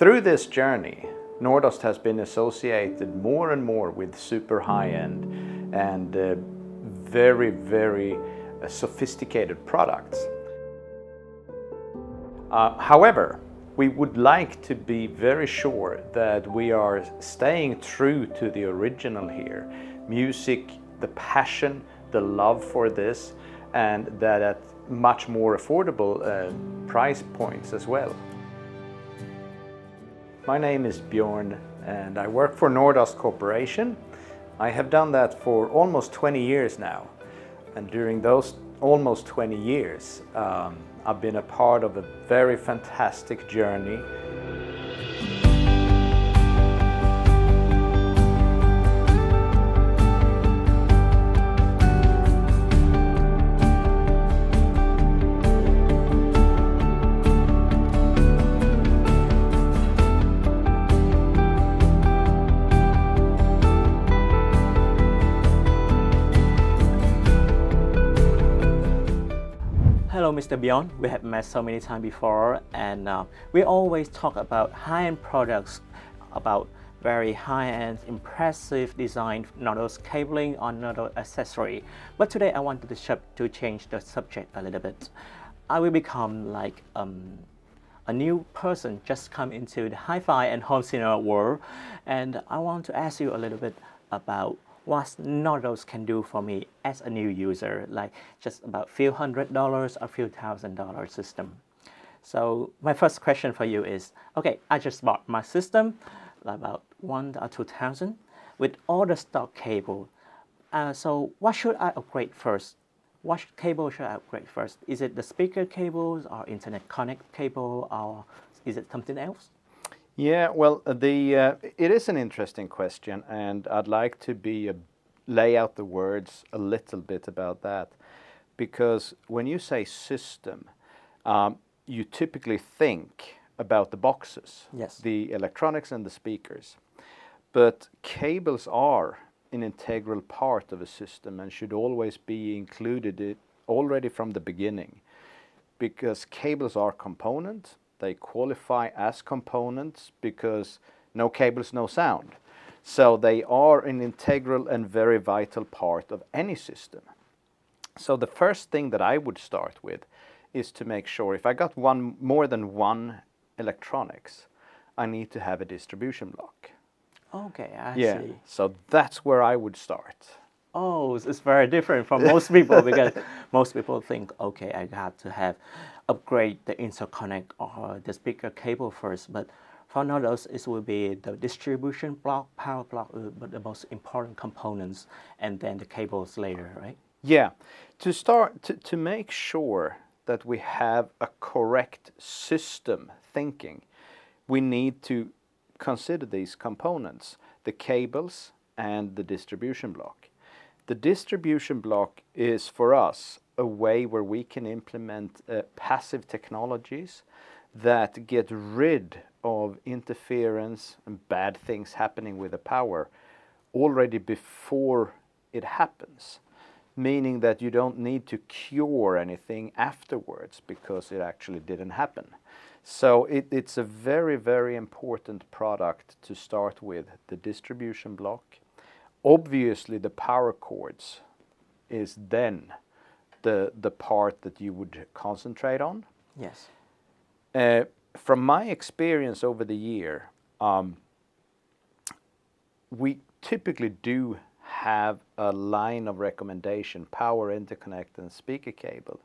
Through this journey, Nordost has been associated more and more with super high-end and very, very sophisticated products. However, we would like to be very sure that we are staying true to the original here. Music, the passion, the love for this, and that at much more affordable price points as well. My name is Bjorn and I work for Nordost Corporation. I have done that for almost 20 years now. And during those almost 20 years, I've been a part of a very fantastic journey. Hello, Mr. Bjorn. We have met so many times before, and we always talk about high-end products, about very high-end, impressive design, Nordost cabling or Nordost accessory. But today I wanted to change the subject a little bit. I will become like a new person, just come into the hi-fi and home cinema world, and I want to ask you a little bit about what Nordost can do for me as a new user, like just about few $100 or few $1,000 system. So my first question for you is, okay, I just bought my system, like about 1,000 or 2,000 with all the stock cable. So what should I upgrade first? What cable should I upgrade first? Is it the speaker cables or internet connect cable, or is it something else? Yeah, well, it is an interesting question, and I'd like to lay out the words a little bit about that, because when you say system, you typically think about the boxes, yes, the electronics and the speakers, but cables are an integral part of a system and should always be included already from the beginning, because cables are components. They qualify as components because no cables, no sound. So they are an integral and very vital part of any system. So the first thing that I would start with is to make sure if I got more than one electronics, I need to have a distribution block. Okay, I see. So that's where I would start. Oh, it's very different from most people, because most people think, okay, I have to upgrade the interconnect or the speaker cable first, but for Nordost it will be the distribution block, power block, but the most important components, and then the cables later, right? Yeah, to make sure that we have a correct system thinking, we need to consider these components, the cables and the distribution block. The distribution block is for us a way where we can implement passive technologies that get rid of interference and bad things happening with the power already before it happens, meaning that you don't need to cure anything afterwards because it actually didn't happen. So it's a very, very important product to start with, the distribution block. Obviously, the power cords is then the part that you would concentrate on. Yes. From my experience over the year, we typically do have a line of recommendation, power interconnect and speaker cable.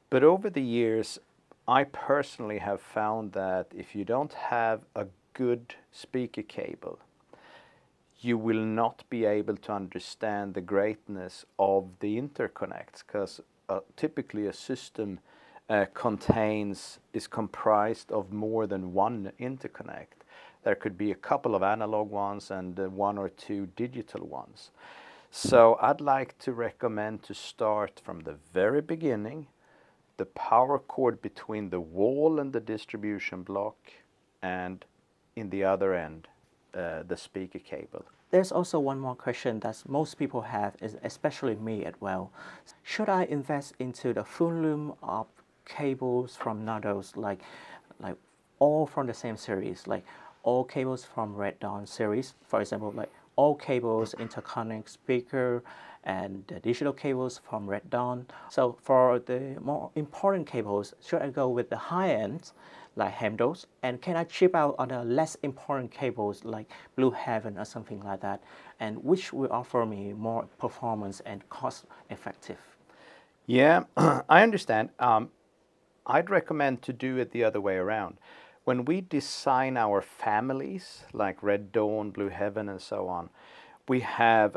But over the years, I personally have found that if you don't have a good speaker cable, you will not be able to understand the greatness of the interconnects, because typically a system is comprised of more than one interconnect. There could be a couple of analog ones and one or two digital ones. So I'd like to recommend to start from the very beginning, the power cord between the wall and the distribution block, and in the other end, the speaker cable. There's also one more question that most people have, especially me as well. Should I invest into the full loom of cables from Nordost, like all from the same series, like all cables from Red Dawn series, for example, like all cables interconnect speaker and the digital cables from Red Dawn. So for the more important cables, should I go with the high end, like handles, and can I chip out on the less important cables like Blue Heaven or something like that, and which will offer me more performance and cost effective? Yeah, I understand. I'd recommend to do it the other way around. When we design our families, like Red Dawn, Blue Heaven, and so on, we have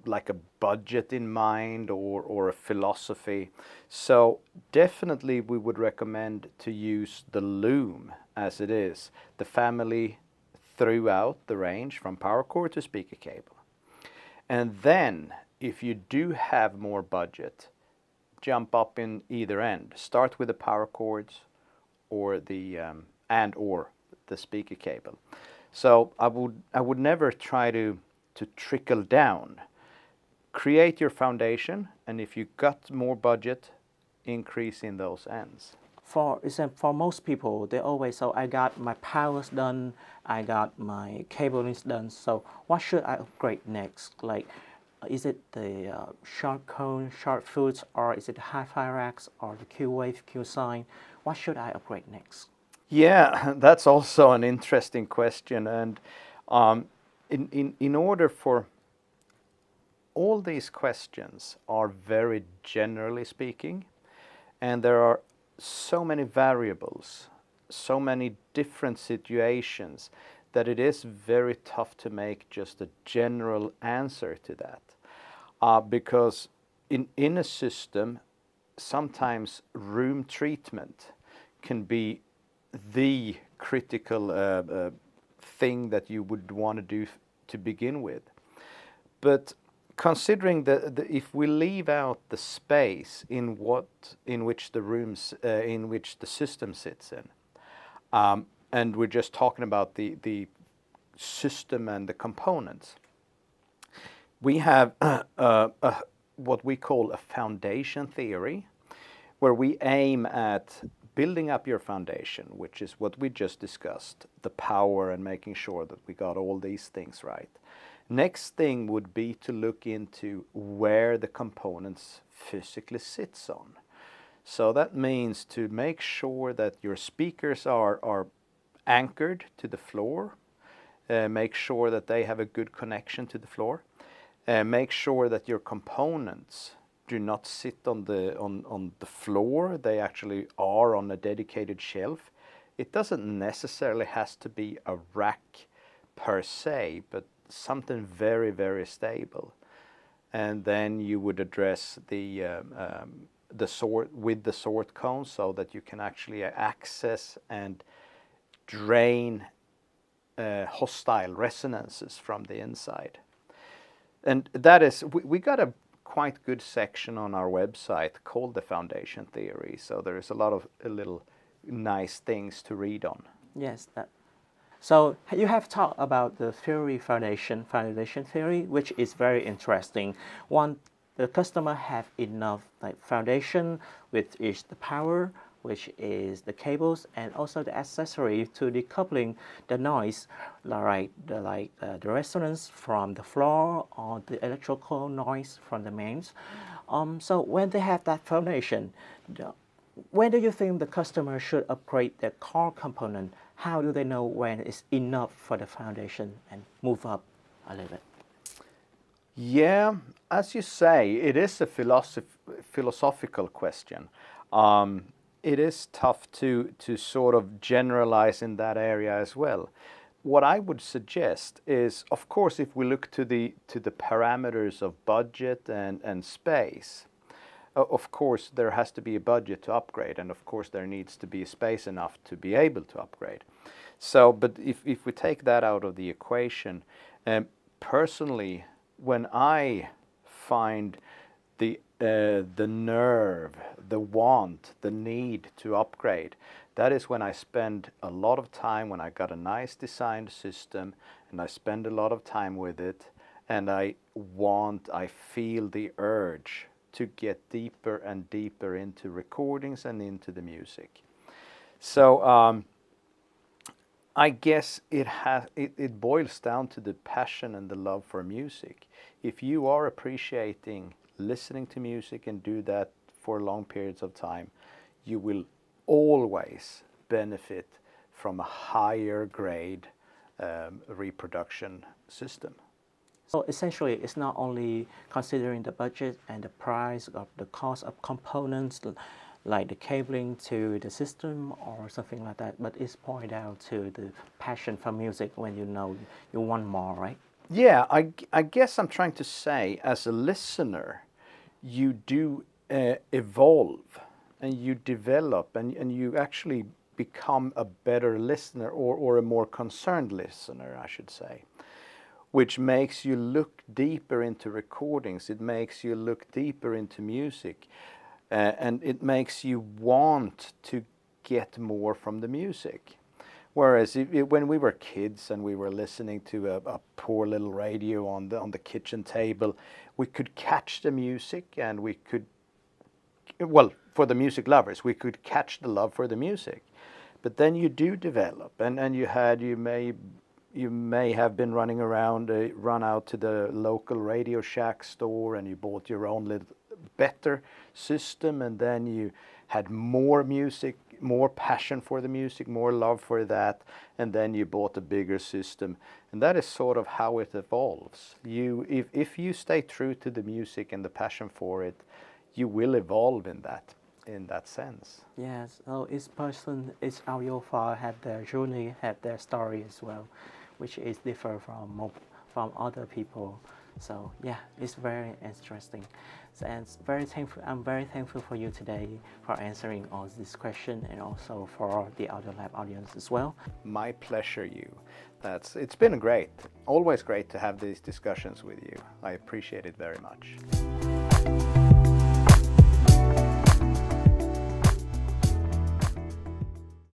like a budget in mind or a philosophy. So definitely we would recommend to use the loom as it is, the family throughout the range from power cord to speaker cable. And then if you do have more budget, jump up in either end. Start with the power cords or the or the speaker cable. So I would never try to trickle down. Create your foundation, and if you got more budget, increase in those ends. For example, for most people, they always say, I got my powers done, I got my cablings done, so what should I upgrade next? Like, is it the short cone, short foot, or is it the hi-fi racks, or the Q-wave, Q-sign? What should I upgrade next? Yeah, that's also an interesting question, and in order for all these questions are very generally speaking, and there are so many variables, so many different situations, that it is very tough to make just a general answer to that. Because in a system, sometimes room treatment can be the critical thing that you would want to do to begin with. But considering if we leave out the space in which the system sits in, and we're just talking about the system and the components, we have what we call a foundation theory, where we aim at building up your foundation, which is what we just discussed, the power and making sure that we got all these things right. Next thing would be to look into where the components physically sits on. So that means to make sure that your speakers are anchored to the floor, make sure that they have a good connection to the floor, make sure that your components do not sit on the floor, they actually are on a dedicated shelf. It doesn't necessarily has to be a rack per se, but something very, very stable. And then you would address the sort with the sort cone, so that you can actually access and drain hostile resonances from the inside. And that is, we got a quite good section on our website called the Foundation Theory. So there is a lot of little nice things to read on. Yes, that. So you have talked about the theory foundation theory, which is very interesting. One, the customer have enough like foundation, which is the power, which is the cables, and also the accessory to decoupling the noise, like the resonance from the floor or the electrical noise from the mains. So when they have that foundation, when do you think the customer should upgrade their core component? How do they know when it's enough for the foundation and move up a little bit? Yeah, as you say, it is a philosophical question. It is tough to sort of generalize in that area as well. What I would suggest is, of course, if we look to the parameters of budget and space, of course there has to be a budget to upgrade, and of course there needs to be space enough to be able to upgrade. So, but if we take that out of the equation, personally, when I find the nerve, the want, the need to upgrade, that is when I spend a lot of time, when I got a nice designed system and I spend a lot of time with it, and I feel the urge to get deeper and deeper into recordings and into the music. So I guess it boils down to the passion and the love for music. If you are appreciating listening to music and do that for long periods of time, you will always benefit from a higher grade reproduction system. So essentially, it's not only considering the budget and the price of the cost of components, like the cabling to the system or something like that, but it's pointed out to the passion for music when you know you want more, right? Yeah, I guess I'm trying to say, as a listener, you do evolve and you develop and you actually become a better listener or a more concerned listener, I should say, which makes you look deeper into recordings. It makes you look deeper into music, and it makes you want to get more from the music. Whereas when we were kids and we were listening to a poor little radio on the kitchen table, we could catch the music and we could, well, for the music lovers, we could catch the love for the music. But then you do develop, and you may have been running around, run out to the local Radio Shack store, and you bought your own little better system, and then you had more music, more passion for the music, more love for that, and then you bought a bigger system. And that is sort of how it evolves. If you stay true to the music and the passion for it, you will evolve in that sense. Yes, so each person, each audiophile had their journey, had their story as well, which is different from other people. So yeah, it's very interesting. And I'm very thankful for you today for answering all these questions, and also for the Audio Lab audience as well. My pleasure, you. It's been always great to have these discussions with you. I appreciate it very much.